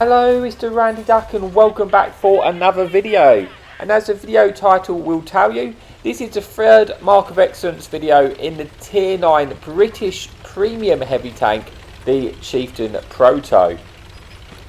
Hello, Mr. Randy Duck, and welcome back for another video. And as the video title will tell you, this is the third Mark of Excellence video in the Tier 9 British Premium Heavy Tank, the Chieftain Proto.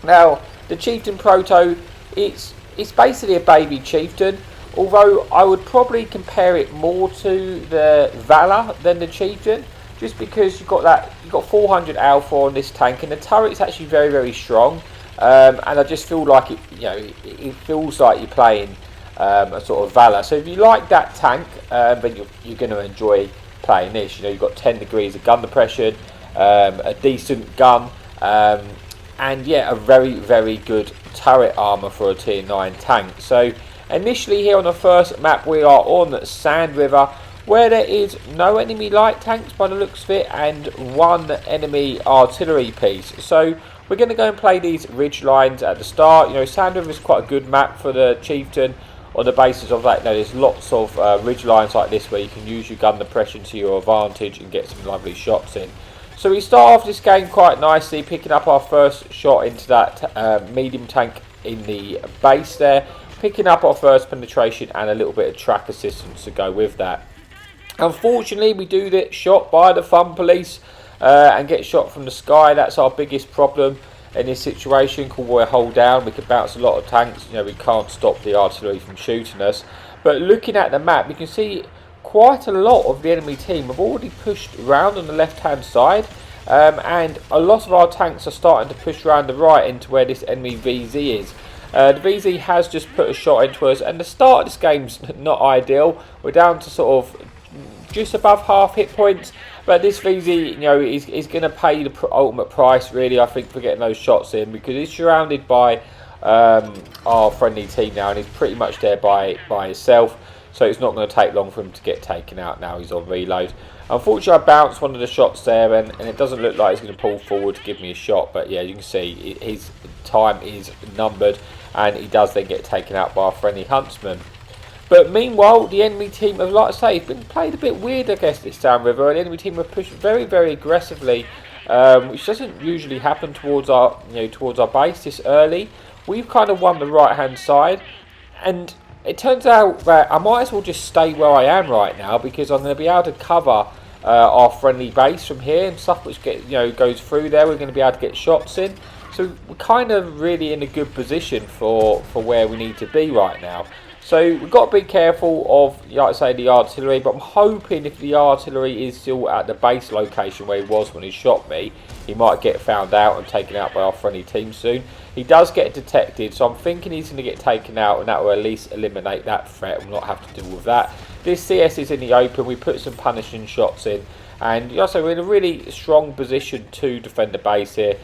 Now, the Chieftain Proto, it's basically a baby Chieftain, although I would probably compare it more to the Valor than the Chieftain, just because you've got 400 alpha on this tank, and the turret's actually very, very strong. And I just feel like it feels like you're playing a sort of Valor. So if you like that tank, then you're going to enjoy playing this. You know, you've got 10 degrees of gun depression, a decent gun, and yeah, a very, very good turret armour for a Tier 9 tank. So initially here on the first map, we are on Sand River, where there is no enemy light tanks by the looks of it, and one enemy artillery piece. So we're going to go and play these ridge lines at the start. You know, Sand River is quite a good map for the Chieftain on the basis of that. You know, there's lots of ridge lines like this where you can use your gun depression to your advantage and get some lovely shots in. So we start off this game quite nicely, picking up our first shot into that medium tank in the base there, picking up our first penetration and a little bit of track assistance to go with that. Unfortunately, we do get shot by the Fun Police and get shot from the sky. That's our biggest problem in this situation. Convoy hold down, we can bounce a lot of tanks. You know, we can't stop the artillery from shooting us. But looking at the map, you can see quite a lot of the enemy team have already pushed around on the left hand side, and a lot of our tanks are starting to push around the right into where this enemy VZ is. The VZ has just put a shot into us, and the start of this game's not ideal. We're down to sort of just above half hit points, but this VZ, you know, is going to pay the ultimate price, really, I think, for getting those shots in, because he's surrounded by our friendly team now, and he's pretty much there by himself. So it's not going to take long for him to get taken out now he's on reload. Unfortunately, I bounced one of the shots there, and it doesn't look like he's going to pull forward to give me a shot. But yeah, you can see his time is numbered, and he does then get taken out by our friendly huntsman. But meanwhile, the enemy team have, like I say, been played a bit weird, I guess, this Sand River. And the enemy team have pushed very, very aggressively, which doesn't usually happen towards our base this early. We've kind of won the right-hand side, and it turns out that I might as well just stay where I am right now, because I'm going to be able to cover our friendly base from here, and stuff which goes through there. We're going to be able to get shots in. So we're kind of really in a good position for where we need to be right now. So we've got to be careful of, like I say, the artillery, but I'm hoping if the artillery is still at the base location where he was when he shot me, he might get found out and taken out by our friendly team soon. He does get detected, so I'm thinking he's going to get taken out, and that will at least eliminate that threat and not have to deal with that. This CS is in the open. We put some punishing shots in, and like I say, we're in a really strong position to defend the base here.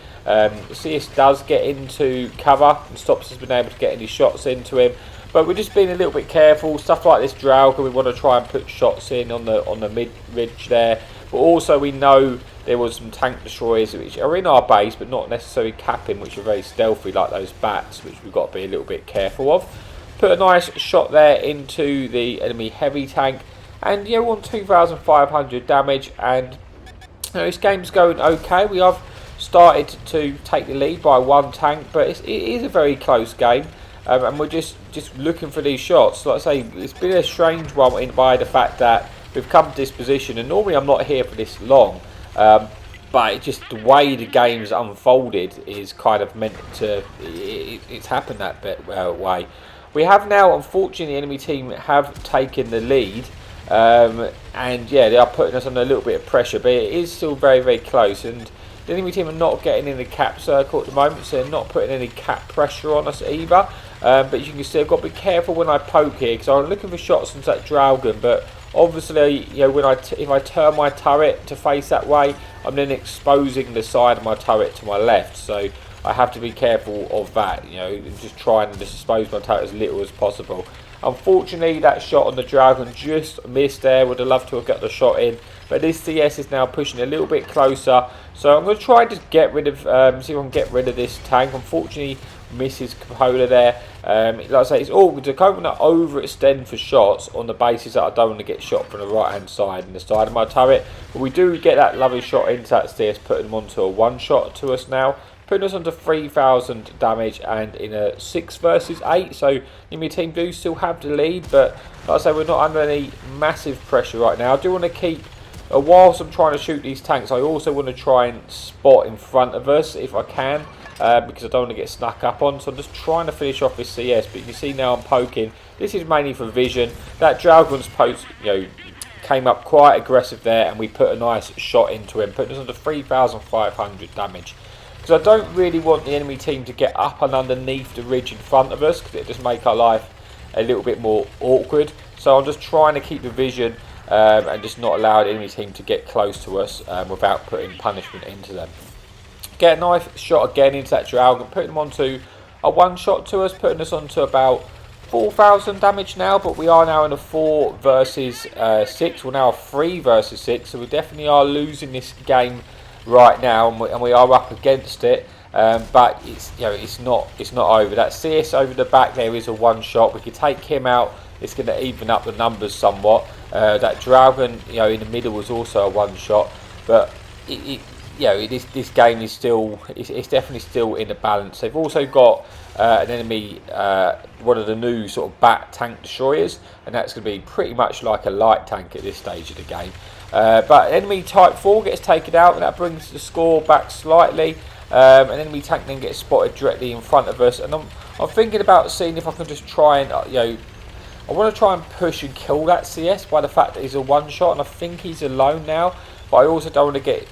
CS does get into cover and stops us being able to get any shots into him. But we're just being a little bit careful. Stuff like this Drauga, we want to try and put shots in on the mid ridge there. But also we know there was some tank destroyers which are in our base, but not necessarily capping, which are very stealthy, like those bats, which we've got to be a little bit careful of. Put a nice shot there into the enemy heavy tank, and yeah, we're on 2,500 damage. And this game's going okay. We have started to take the lead by one tank, but it is a very close game. And we're just looking for these shots. Like I say, it's been a strange one by the fact that we've come to this position, and normally I'm not here for this long, but it just the way the game's unfolded is kind of meant to. It's happened that way. We have now, unfortunately, the enemy team have taken the lead, and yeah, they are putting us under a little bit of pressure, but it is still very, very close. And the enemy team are not getting in the cap circle at the moment, so they're not putting any cap pressure on us either. But you can see I've got to be careful when I poke here, because I'm looking for shots into that Draugen. But obviously, you know, if I turn my turret to face that way, I'm then exposing the side of my turret to my left. So I have to be careful of that. You know, and just try and expose my turret as little as possible. Unfortunately, that shot on the Draugen just missed there. Would have loved to have got the shot in. But this CS is now pushing a little bit closer. So I'm going to try and just get rid of, see if I can get rid of this tank. Unfortunately, misses Cupola there. Like I say, it's all to kind of overextend for shots on the basis that I don't want to get shot from the right hand side and the side of my turret. But we do get that lovely shot into that CS, putting them onto a one shot to us now. putting us onto 3,000 damage and in a 6 versus 8. So enemy team do still have the lead, but like I say, we're not under any massive pressure right now. I do want to keep, whilst I'm trying to shoot these tanks, I also want to try and spot in front of us if I can, because I don't want to get snuck up on. So I'm just trying to finish off this CS, but you can see now I'm poking. This is mainly for vision. That Dragon's post, came up quite aggressive there, and we put a nice shot into him, putting us under 3,500 damage. Because I don't really want the enemy team to get up and underneath the ridge in front of us, because it just make our life a little bit more awkward. So I'm just trying to keep the vision and just not allow the enemy team to get close to us without putting punishment into them. Get a nice shot again into that Dragon, putting them onto a one shot to us, putting us onto about 4,000 damage now, but we are now in a 4 versus 6. We're now a 3 versus 6, so we definitely are losing this game right now, and we are up against it. But it's not over. That CS over the back there is a one shot. We could take him out. It's going to even up the numbers somewhat. That Dragon, in the middle was also a one shot, but this game is still, it's definitely still in the balance. They've also got an enemy, one of the new sort of bat tank destroyers, and that's going to be pretty much like a light tank at this stage of the game. But enemy type 4 gets taken out, and that brings the score back slightly. An enemy tank then gets spotted directly in front of us, and I'm thinking about seeing if I can just try and I want to try and push and kill that CS by the fact that he's a one shot, and I think he's alone now. But I also don't want to get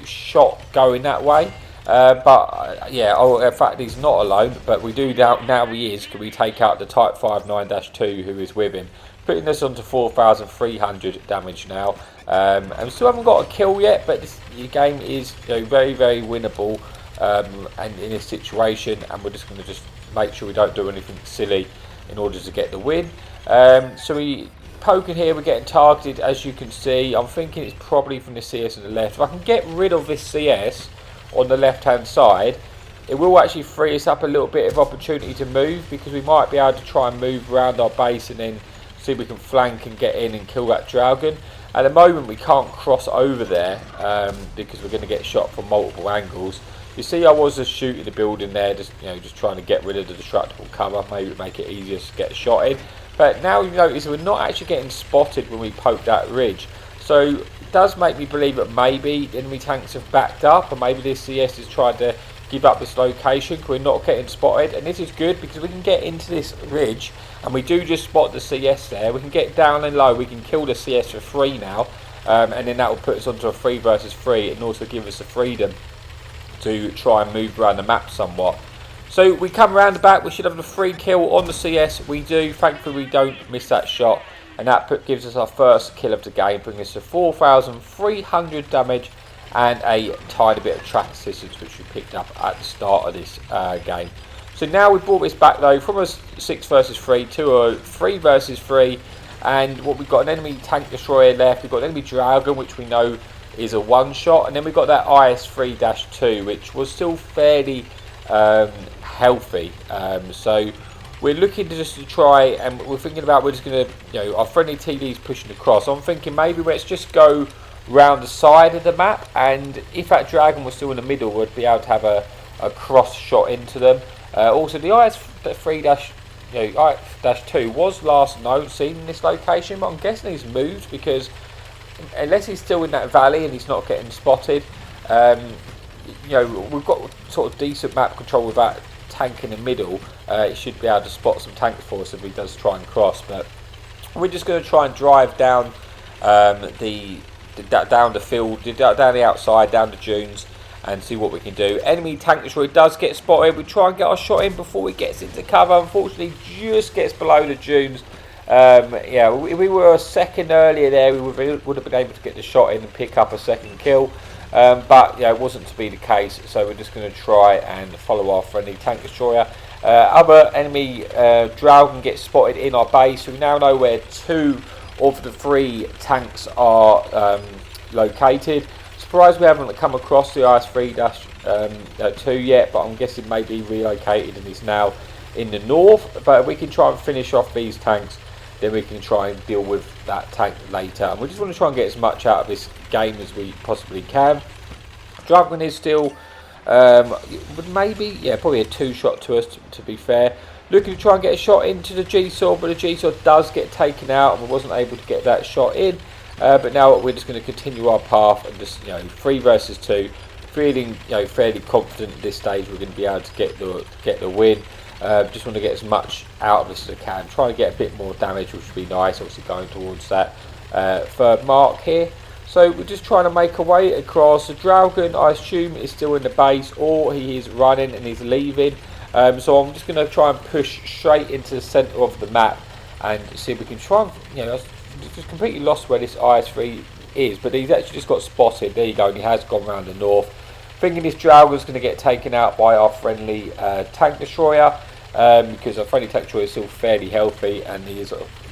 shot going that way. In fact he's not alone, but we do now he is. Can we take out the Type 59-2 who is with him, putting us onto 4,300 damage now. And we still haven't got a kill yet, but this game is very, very winnable and in this situation, and we're just going to make sure we don't do anything silly in order to get the win. So we poking here, we're getting targeted, as you can see. I'm thinking it's probably from the CS on the left. If I can get rid of this CS on the left hand side, it will actually free us up a little bit of opportunity to move, because we might be able to try and move around our base and then see if we can flank and get in and kill that Dragon. At the moment we can't cross over there because we're going to get shot from multiple angles. You see I was just shooting the building there, just trying to get rid of the destructible cover, maybe make it easier to get a shot in. But now you notice we're not actually getting spotted when we poke that ridge. So it does make me believe that maybe the enemy tanks have backed up, or maybe this CS has tried to give up this location because we're not getting spotted. And this is good because we can get into this ridge, and we do just spot the CS there. We can get down and low, we can kill the CS for free now, and then that will put us onto a 3 versus 3 and also give us the freedom to try and move around the map somewhat. So we come around the back, we should have the free kill on the CS. We do, thankfully we don't miss that shot, and that gives us our first kill of the game, bringing us to 4,300 damage and a tiny bit of track assistance, which we picked up at the start of this game. So now we've brought this back though from a 6 versus 3 to a 3 versus 3, and what we've got an enemy tank destroyer left, we've got an enemy Dragon, which we know is a one shot, and then we've got that IS-3-2, which was still fairly healthy. So we're looking to try, and we're thinking about, we're just going to, our friendly TD's pushing across. I'm thinking maybe let's just go round the side of the map, and if that Dragon was still in the middle, we'd be able to have a cross shot into them. Also, the IS-3-2 was last seen in this location, but I'm guessing he's moved, because unless he's still in that valley and he's not getting spotted, we've got sort of decent map control with that tank in the middle. It should be able to spot some tanks for us if he does try and cross, but we're just going to try and drive down down the field, down the outside, down the dunes, and see what we can do. Enemy tank destroyer does get spotted. We try and get our shot in before he gets into cover. Unfortunately, just gets below the dunes. We were a second earlier there. We would have been able to get the shot in and pick up a second kill. But it wasn't to be the case, so we're just going to try and follow our friendly tank destroyer. Other enemy Dragon gets spotted in our base. We now know where 2 of the 3 tanks are located. Surprised we haven't come across the IS-3-2 yet, but I'm guessing maybe relocated and is now in the north. But if we can try and finish off these tanks, then we can try and deal with that tank later. And we just want to try and get as much out of this game as we possibly can. Dragon is still Maybe, yeah, probably a 2-shot to us, to be fair. Looking to try and get a shot into the G-Sword, but the G-Sword does get taken out, and we wasn't able to get that shot in. But now we're just going to continue our path and just, 3 versus 2. Feeling, fairly confident at this stage we're going to be able to get the win. Just want to get as much out of this as I can. Try and get a bit more damage, which would be nice. Obviously going towards that 3rd mark here. So we're just trying to make our way across. The Dragon, I assume, is still in the base, or he is running and he's leaving. So I'm just going to try and push straight into the centre of the map and see if we can try and, I've just completely lost where this IS-3 is, but he's actually just got spotted. There you go, and he has gone round the north. Thinking this Dragon's going to get taken out by our friendly tank destroyer, because our friendly tank destroyer is still fairly healthy, and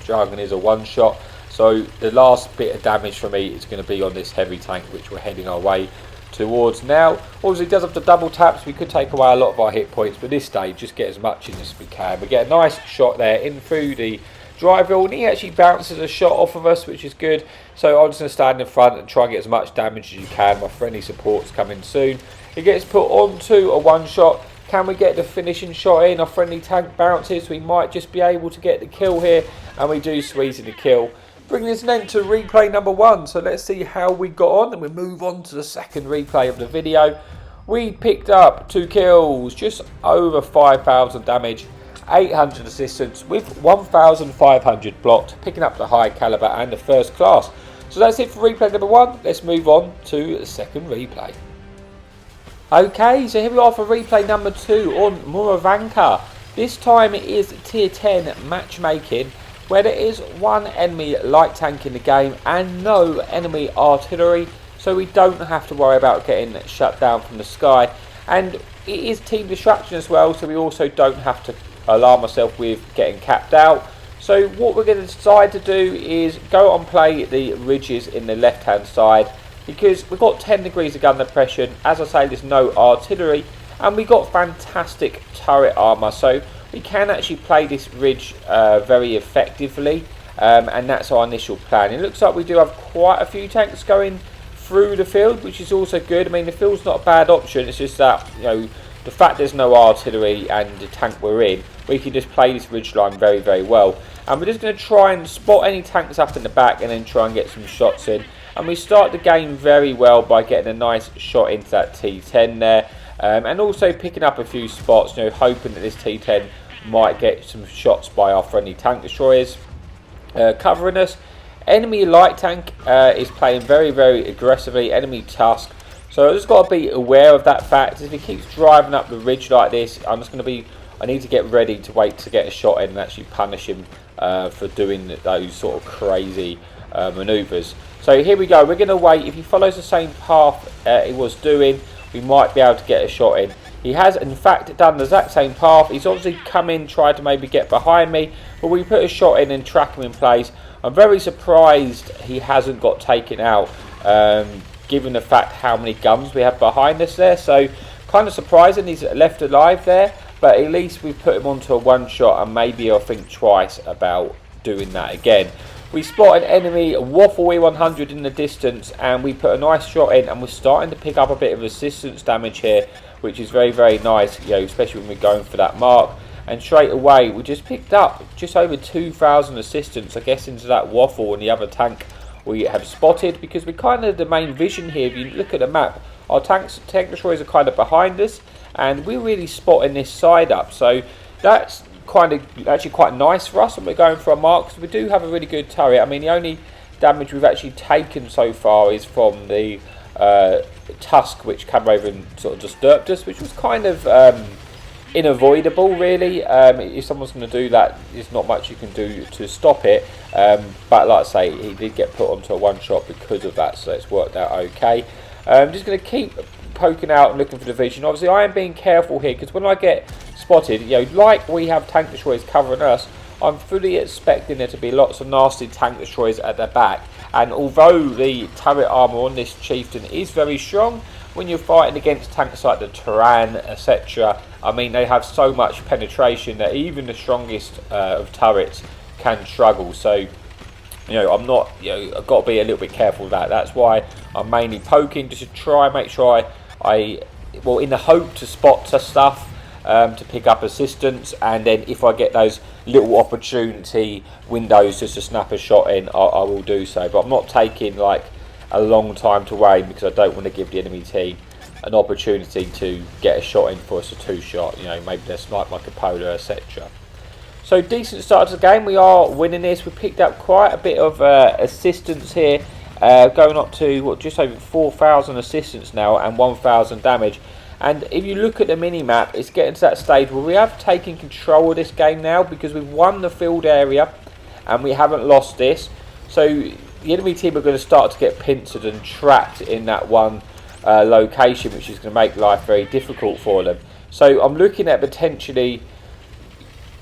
Dragon is a 1-shot. So the last bit of damage for me is going to be on this heavy tank, which we're heading our way towards now. Obviously, it does have the double taps. We could take away a lot of our hit points, but this stage, just get as much in as we can. We get a nice shot there in through the drive wheel, and he actually bounces a shot off of us, which is good. So I'm just going to stand in front and try and get as much damage as you can. My friendly support's coming soon. It gets put onto a 1-shot. Can we get the finishing shot in? Our friendly tank bounces. We might just be able to get the kill here, and we do squeeze in the kill. Bringing us then to replay number 1. So let's see how we got on, and we move on to the second replay of the video. We picked up 2 kills, just over 5,000 damage, 800 assistance with 1,500 blocked, picking up the high caliber and the 1st class. So that's it for replay number 1. Let's move on to the second replay. Okay, so here we are for replay number 2 on Murovanka. This time it is tier 10 matchmaking, where there is 1 enemy light tank in the game and no enemy artillery, so we don't have to worry about getting shut down from the sky. And it is team destruction as well, so we also don't have to alarm ourselves with getting capped out. So what we're going to decide to do is go and play the ridges in the left hand side, because we've got 10 degrees of gun depression. As I say, there's no artillery, and we got fantastic turret armour, so we can actually play this ridge very effectively, and that's our initial plan. It looks like we do have quite a few tanks going through the field, which is also good. I mean, the field's not a bad option. It's just that, the fact there's no artillery and the tank we're in, we can just play this ridge line very, very well. And we're just going to try and spot any tanks up in the back and then try and get some shots in. And we start the game very well by getting a nice shot into that T10 there, and also picking up a few spots, hoping that this T10 might get some shots by our friendly tank destroyers covering us. Enemy light tank is playing very, very aggressively. Enemy Tusk. So I just got to be aware of that fact. If he keeps driving up the ridge like this, I need to get ready to wait to get a shot in and actually punish him for doing those sort of crazy manoeuvres. So here we go. We're going to wait. If he follows the same path he was doing, we might be able to get a shot in. He has, in fact, done the exact same path. He's obviously come in, tried to maybe get behind me, but we put a shot in and track him in place. I'm very surprised he hasn't got taken out, given the fact how many guns we have behind us there. So, kind of surprising he's left alive there, but at least we've put him onto a 1-shot, and maybe I'll think twice about doing that again. We spot an enemy Waffle E100 in the distance, and we put a nice shot in, and we're starting to pick up a bit of resistance damage here, which is very, very nice, especially when we're going for that mark. And straight away, we just picked up just over 2,000 assistance, I guess, into that Waffle and the other tank we have spotted, because we're kind of the main vision here. If you look at the map, our tank destroyers are kind of behind us, and we're really spotting this side up. So that's actually quite nice for us when we're going for a mark, because we do have a really good turret. I mean, the only damage we've actually taken so far is from the Tusk, which came over and sort of disturbed us, which was kind of unavoidable, really. If someone's going to do that, there's not much you can do to stop it. But like I say, he did get put onto a 1-shot because of that, so it's worked out okay. I'm just going to keep poking out and looking for the vision. Obviously, I am being careful here, because when I get spotted, like we have tank destroyers covering us, I'm fully expecting there to be lots of nasty tank destroyers at the back. And although the turret armour on this Chieftain is very strong, when you're fighting against tanks like the Turan, etc., I mean, they have so much penetration that even the strongest of turrets can struggle. So, I'm not, I've got to be a little bit careful of that. That's why I'm mainly poking, just to try and make sure I well, in the hope to spot stuff, to pick up assistance, and then if I get those little opportunity windows just to snap a shot in, I will do so. But I'm not taking like a long time to aim, because I don't want to give the enemy team an opportunity to get a shot in for us, a two-shot. You know, maybe they're snipe like a polo, etc. So decent start to the game. We are winning this. We picked up quite a bit of assistance here, going up to what, just over 4,000 assistance now and 1,000 damage. And if you look at the mini-map, it's getting to that stage where we have taken control of this game now, because we've won the field area and we haven't lost this. So the enemy team are going to start to get pincered and trapped in that one location, which is going to make life very difficult for them. So I'm looking at potentially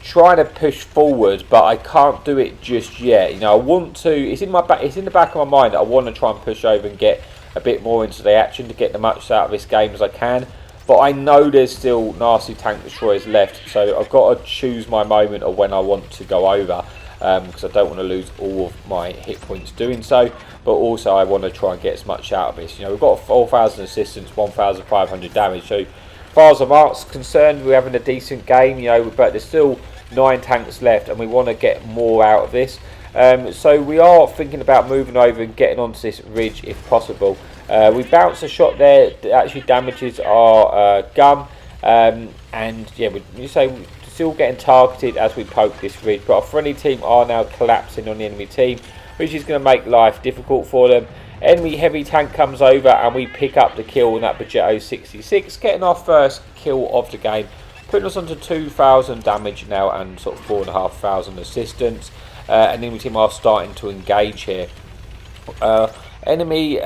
trying to push forward, but I can't do it just yet. You know, I want to. It's in the back of my mind that I want to try and push over and get a bit more into the action to get the much out of this game as I can. But I know there's still nasty tank destroyers left, so I've got to choose my moment of when I want to go over, because I don't want to lose all of my hit points doing so. But also I want to try and get as much out of this. You know, we've got 4,000 assistance, 1,500 damage. So as far as I'm concerned, we're having a decent game. You know, but there's still 9 tanks left, and we want to get more out of this. So we are thinking about moving over and getting onto this ridge if possible. We bounced a shot there that actually damages our gun, and yeah, we're still getting targeted as we poke this ridge. But our friendly team are now collapsing on the enemy team, which is going to make life difficult for them. Enemy heavy tank comes over and we pick up the kill on that Budgetto 66, getting our first kill of the game, putting us onto 2,000 damage now and sort of 4,500 assistance. And then the team are starting to engage here. Enemy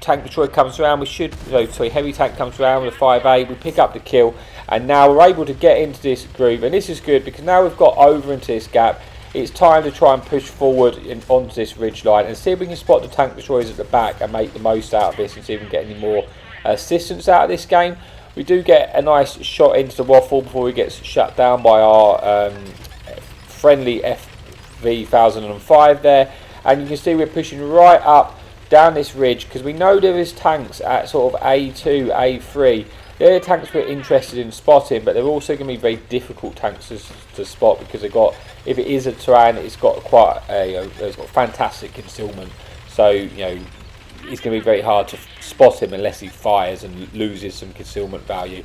tank destroyer comes around. Heavy tank comes around with a 5A. We pick up the kill, and now we're able to get into this groove. And this is good, because now we've got over into this gap. It's time to try and push forward onto this ridge line and see if we can spot the tank destroyers at the back and make the most out of this, and see if we can get any more assistance out of this game. We do get a nice shot into the waffle before he gets shut down by our friendly FV4201 there, and you can see we're pushing right up down this ridge, because we know there is tanks at sort of A2, A3. They're the tanks we're interested in spotting, but they're also going to be very difficult tanks to spot, because they've got, if it is a terrain, it's got quite it's got fantastic concealment. So you know, it's going to be very hard to spot him unless he fires and loses some concealment value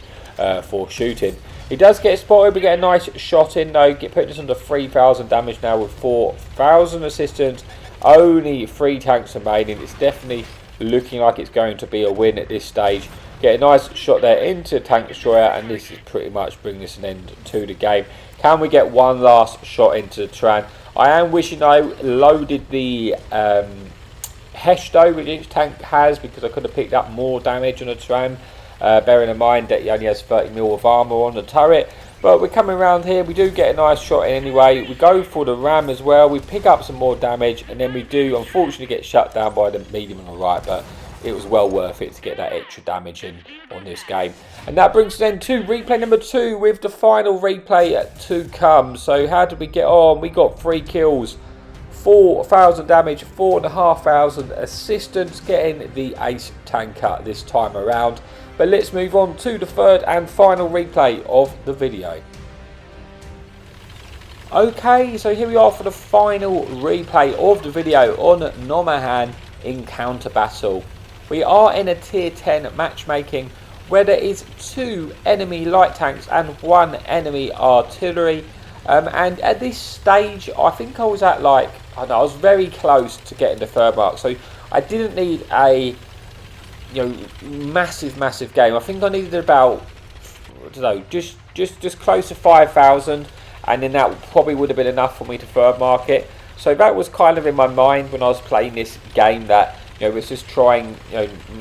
for shooting. He does get spotted. We get a nice shot in though, putting us under 3,000 damage now with 4,000 assistance. Only 3 tanks remaining. It's definitely looking like it's going to be a win at this stage. Get a nice shot there into tank destroyer, and this is pretty much bringing us an end to the game. Can we get one last shot into the Tran? I am wishing I loaded the Hesh though, which each tank has, because I could have picked up more damage on a Tran, bearing in mind that he only has 30 mil of armour on the turret. But we're coming around here, we do get a nice shot in anyway. We go for the ram as well, we pick up some more damage, and then we do unfortunately get shut down by the medium on the right, but it was well worth it to get that extra damage in on this game. And that brings us then to replay number 2, with the final replay to come. So how did we get on? We got 3 kills, 4,000 damage, 4,500 assistance, getting the ace tanker this time around. But let's move on to the third and final replay of the video. Okay, so here we are for the final replay of the video on Nahan Encounter Battle. We are in a tier 10 matchmaking where there is 2 enemy light tanks and 1 enemy artillery. And at this stage, I think I was at like, I don't know, I was very close to getting the third mark. So I didn't need a massive game. I think I needed about, I don't know, just close to 5,000, and then that probably would have been enough for me to third mark it. So that was kind of in my mind when I was playing this game, that let's just try and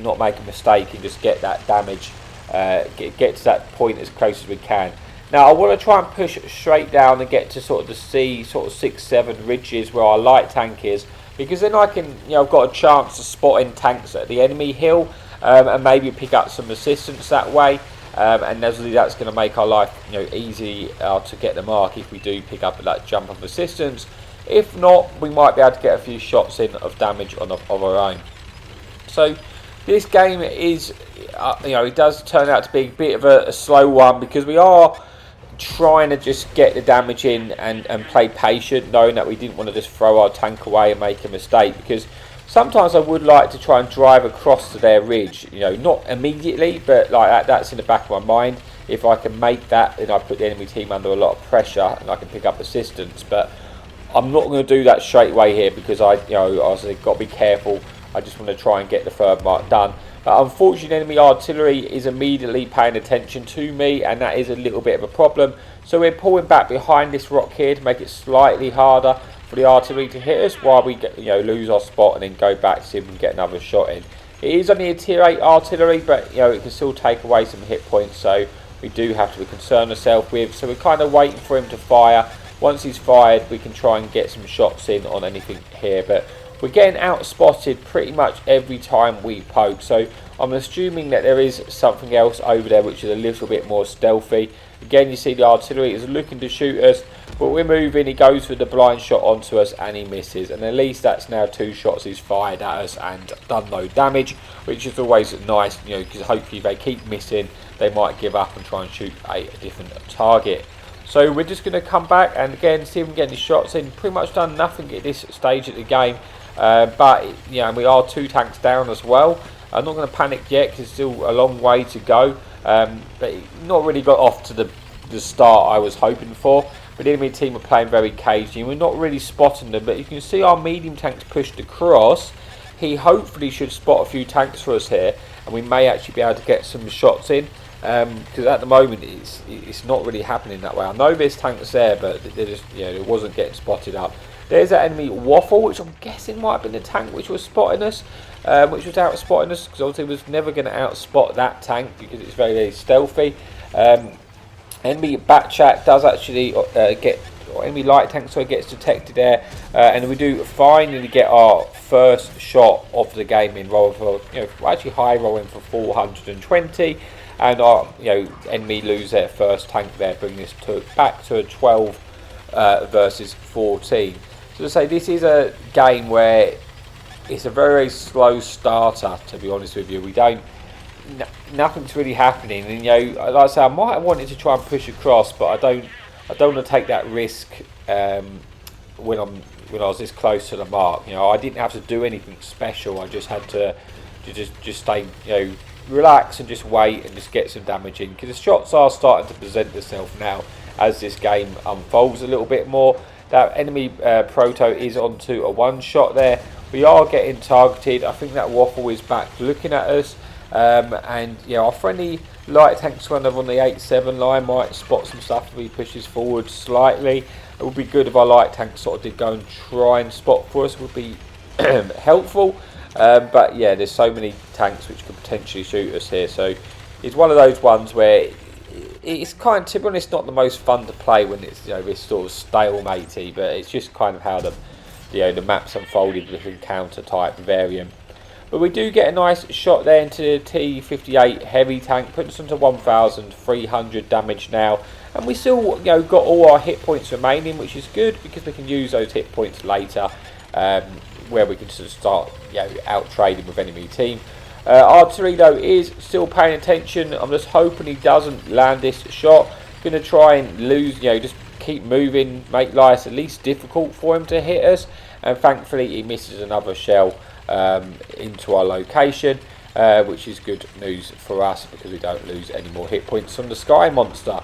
not make a mistake and just get that damage, get to that point as close as we can. Now I want to try and push straight down and get to sort of the C, sort of 6-7 ridges where our light tank is, because then I can, I've got a chance of spotting tanks at the enemy hill, and maybe pick up some assistance that way. And obviously that's going to make our life easy to get the mark if we do pick up that jump of assistance. If not, we might be able to get a few shots in of damage of our own. So this game is, you know, it does turn out to be a bit of a slow one, because we are trying to just get the damage in and play patient, knowing that we didn't want to just throw our tank away and make a mistake, because sometimes I would like to try and drive across to their ridge, you know, not immediately, but like that's in the back of my mind. If I can make that, then I put the enemy team under a lot of pressure and I can pick up assistance. But I'm not going to do that straight away here, because I got to be careful. I just want to try and get the third mark done. But unfortunately, enemy artillery is immediately paying attention to me, and that is a little bit of a problem. So we're pulling back behind this rock here to make it slightly harder for the artillery to hit us, while we get, lose our spot and then go back to see if we can get another shot in. It is only a tier 8 artillery, but it can still take away some hit points, so we do have to be concerned ourselves with. So we're kind of waiting for him to fire. Once he's fired, we can try and get some shots in on anything here, but we're getting out spotted pretty much every time we poke. So I'm assuming that there is something else over there which is a little bit more stealthy. Again, you see the artillery is looking to shoot us, but we're moving. He goes for the blind shot onto us and he misses, and at least that's now 2 shots he's fired at us and done no damage, which is always nice, because hopefully if they keep missing, they might give up and try and shoot a different target. So we're just going to come back and again see if we can get any shots in. Pretty much done nothing at this stage of the game, but we are 2 tanks down as well. I'm not going to panic yet because it's still a long way to go, but not really got off to the start I was hoping for. But the enemy team are playing very cagey, and we're not really spotting them. But you can see our medium tanks pushed across. He hopefully should spot a few tanks for us here, and we may actually be able to get some shots in. Because at the moment it's not really happening that way. I know there's tanks there, but they just it wasn't getting spotted up. There's that enemy waffle, which I'm guessing might have been the tank which was spotting us, which was out spotting us, because obviously was never going to outspot that tank because it's very, very stealthy. Enemy Batchat does actually enemy light tank, so it gets detected there, and we do finally get our first shot of the game in, roll for actually high rolling for 420. And our enemy lose their first tank there, bringing us back to a 12 versus 14. So to say, this is a game where it's a very, very slow starter, to be honest with you. Nothing's really happening, and like I say, I might have wanted to try and push across, but I don't want to take that risk when I was this close to the mark. I didn't have to do anything special. I just had to just stay relax and just wait and just get some damage in, because the shots are starting to present themselves now as this game unfolds a little bit more. That enemy Proto is onto a 1 shot there. We are getting targeted. I think that waffle is back looking at us, and our friendly light tanks kind of on the 8-7 line might spot some stuff if he pushes forward slightly. It would be good if our light tanks sort of did go and try and spot for us, would be helpful. But yeah, there's so many tanks which could potentially shoot us here, so it's one of those ones where it's kind of, to be honest, not the most fun to play when it's this sort of stalematey, but it's just kind of how the map's unfolded with encounter type variant. But we do get a nice shot there into the T58 heavy tank, putting us into 1,300 damage now, and we still got all our hit points remaining, which is good because we can use those hit points later, where we can sort of start out trading with enemy team. Artillery though is still paying attention. I'm just hoping he doesn't land this shot. Going to try and lose, just keep moving, make life at least difficult for him to hit us, and thankfully he misses another shell into our location, which is good news for us because we don't lose any more hit points from the Sky Monster.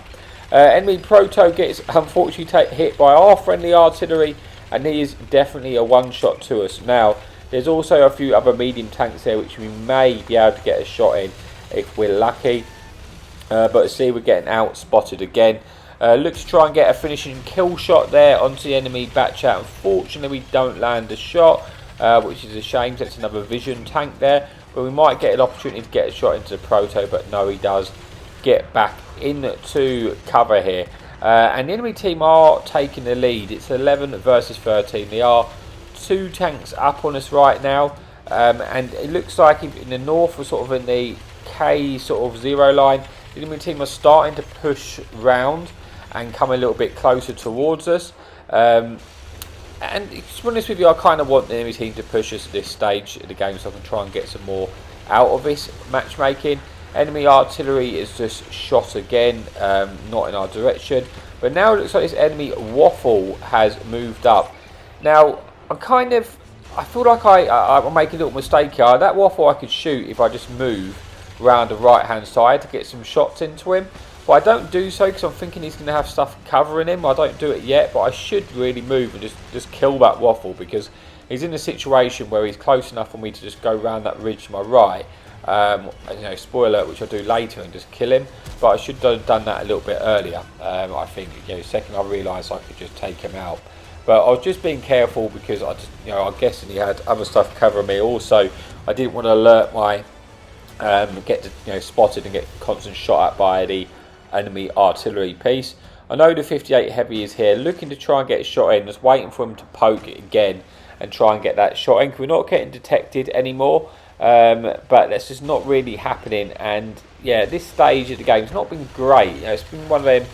Enemy Proto gets unfortunately hit by our friendly artillery, and he is definitely a 1 shot to us. Now there's also a few other medium tanks there which we may be able to get a shot in if we're lucky, but see, we're getting out spotted again. Look to try and get a finishing kill shot there onto the enemy Batchat. Unfortunately we don't land a shot, which is a shame. That's another vision tank there, but we might get an opportunity to get a shot into the Proto, but no, he does get back into cover here. And the enemy team are taking the lead. It's 11 versus 13. They are 2 tanks up on us right now, and it looks like in the north, we're sort of in the K sort of 0 line. The enemy team are starting to push round and come a little bit closer towards us. And to be honest with you, I kind of want the enemy team to push us at this stage of the game so I can try and get some more out of this matchmaking. Enemy artillery is just shot again, not in our direction. But now it looks like this enemy waffle has moved up. Now, I feel like I'm making a little mistake here. That waffle I could shoot if I just move around the right hand side to get some shots into him. But I don't do so because I'm thinking he's going to have stuff covering him. I don't do it yet, but I should really move and just kill that waffle, because he's in a situation where he's close enough for me to just go around that ridge to my right. You know, spoiler alert, which I'll do later, and just kill him. But I should have done that a little bit earlier. I think, you know, second I realised I could just take him out. But I was just being careful because I'm guessing he had other stuff covering me. Also, I didn't want to alert my get spotted and get constant shot at by the enemy artillery piece. I know the 58 heavy is here, looking to try and get a shot in. Just waiting for him to poke it again and try and get that shot in. We're not getting detected anymore. But that's just not really happening. And yeah, this stage of the game's not been great. You know, it's been one of them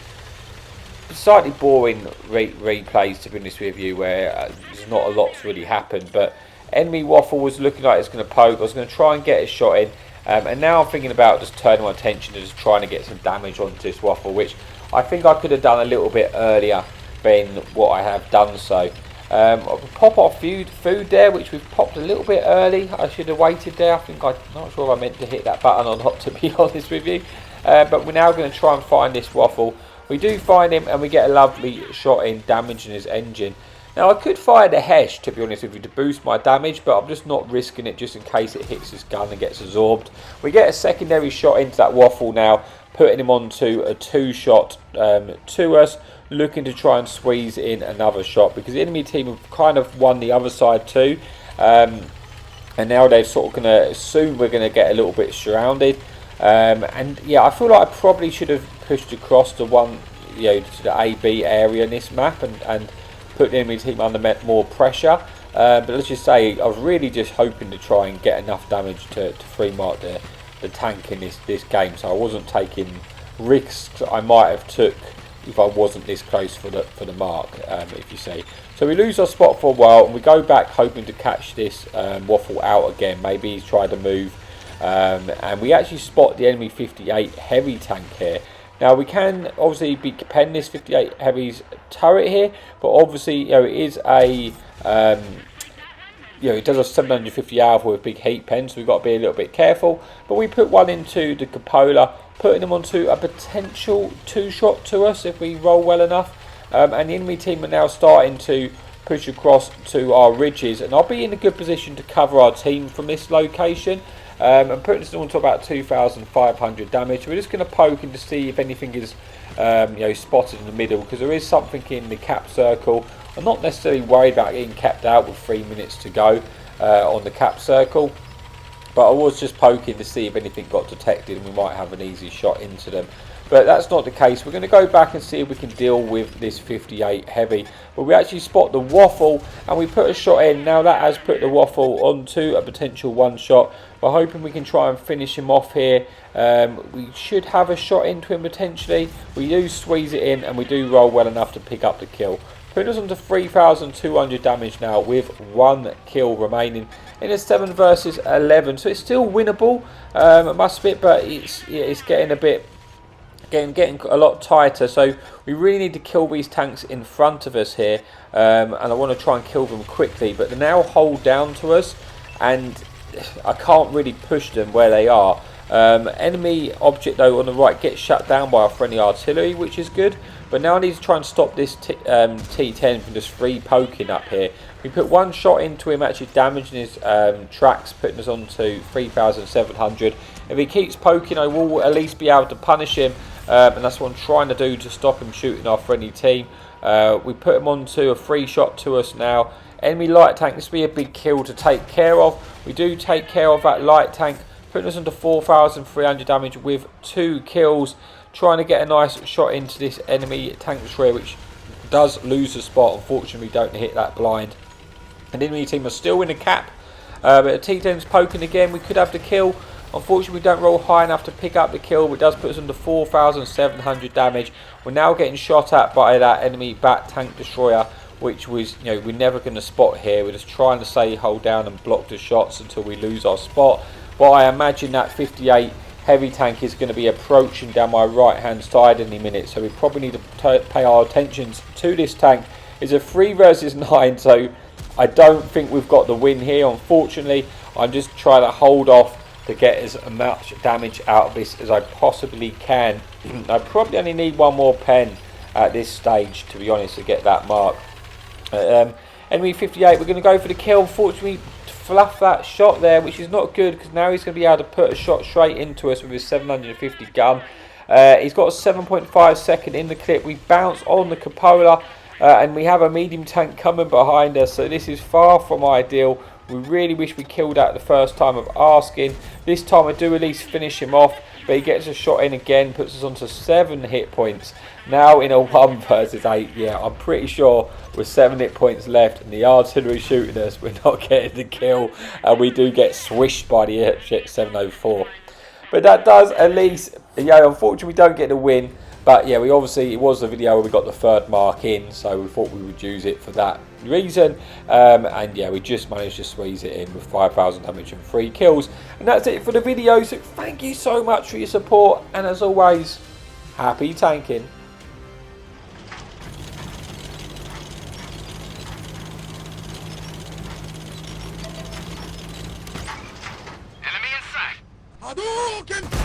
slightly boring replays, to be honest with you, where there's not a lot's really happened. But enemy waffle was looking like it's going to poke. I was going to try and get a shot in, and now I'm thinking about just turning my attention to just trying to get some damage onto this waffle, which I think I could have done a little bit earlier than what I have done. So I'll pop off food there, which we've popped a little bit early. I should have waited there. I'm not sure if I meant to hit that button or not, to be honest with you. But we're now going to try and find this waffle. We do find him, and we get a lovely shot in, damaging his engine. Now, I could fire the Hesh, to be honest with you, to boost my damage, but I'm just not risking it just in case it hits his gun and gets absorbed. We get a secondary shot into that waffle now, putting him onto a 2-shot to us, looking to try and squeeze in another shot, because the enemy team have kind of won the other side too. And now they're sort of going to assume we're going to get a little bit surrounded. And yeah, I feel like I probably should have pushed across to to the AB area in this map and put the enemy team under more pressure. But let's just say I was really just hoping to try and get enough damage to free mark the tank in this game. So I wasn't taking risks I might have took if I wasn't this close for the mark, if you see. So we lose our spot for a while, and we go back hoping to catch this waffle out again. Maybe he's tried to move. And we actually spot the enemy 58 heavy tank here. Now we can obviously be pen this 58 heavy's turret here, but obviously it is a it does a 750 hour with big heat pen, so we've got to be a little bit careful. But we put one into the cupola, putting them onto a potential 2-shot to us if we roll well enough. And the enemy team are now starting to push across to our ridges, and I'll be in a good position to cover our team from this location. And putting this on to about 2,500 damage. We're just going to poke and to see if anything is spotted in the middle, because there is something in the cap circle. I'm not necessarily worried about getting capped out with 3 minutes to go on the cap circle, but I was just poking to see if anything got detected and we might have an easy shot into them. But that's not the case. We're going to go back and see if we can deal with this 58 heavy. But we actually spot the waffle and we put a shot in. Now that has put the waffle onto a potential 1-shot. We're hoping we can try and finish him off here. We should have a shot into him potentially. We do squeeze it in and we do roll well enough to pick up the kill. Putting us onto 3,200 damage now with 1 kill remaining in a 7 versus 11. So it's still winnable, I must admit, but it's getting a bit... Getting a lot tighter, so we really need to kill these tanks in front of us here, and I want to try and kill them quickly, but they're now hold down to us and I can't really push them where they are. Enemy object though on the right gets shut down by our friendly artillery, which is good, but now I need to try and stop this T10 from just free poking up here. We put 1 shot into him, actually damaging his tracks, putting us on to 3,700. If he keeps poking, I will at least be able to punish him. And that's what I'm trying to do to stop him shooting our friendly team. We put him onto a 3-shot to us now. Enemy light tank, this will be a big kill to take care of. We do take care of that light tank, putting us into 4,300 damage with 2 kills. Trying to get a nice shot into this enemy tank destroyer, which does lose the spot. Unfortunately, we don't hit that blind. And the enemy team are still in the cap. But the T10's poking again, we could have the kill. Unfortunately, we don't roll high enough to pick up the kill, but it does put us under 4,700 damage. We're now getting shot at by that enemy bat tank destroyer, which was, we're never going to spot here. We're just trying to hold down and block the shots until we lose our spot. but I imagine that 58 heavy tank is going to be approaching down my right hand side any minute, so we probably need to pay our attentions to this tank. It's a 3 versus 9, so I don't think we've got the win here, unfortunately. I'm just trying to hold off to get as much damage out of this as I possibly can. I probably only need one more pen at this stage, to be honest, to get that mark. Enemy 58, we're going to go for the kill. Unfortunately, fluff that shot there, which is not good, because now he's going to be able to put a shot straight into us with his 750 gun. He's got a 7.5 second in the clip. We bounce on the cupola, and we have a medium tank coming behind us, so this is far from ideal. We really wish we killed that the first time of asking. This time I do at least finish him off, but he gets a shot in again, puts us onto 7 hit points. Now in a 1 versus 8, yeah, I'm pretty sure with 7 hit points left and the artillery shooting us, we're not getting the kill, and we do get swished by the airship 704. But that does at least, yeah, unfortunately we don't get the win. But yeah, it was the video where we got the 3rd mark in, so we thought we would use it for that reason. And yeah, we just managed to squeeze it in with 5,000 damage and 3 kills. And that's it for the video, so thank you so much for your support, and as always, happy tanking. Enemy in sight! Hadouken!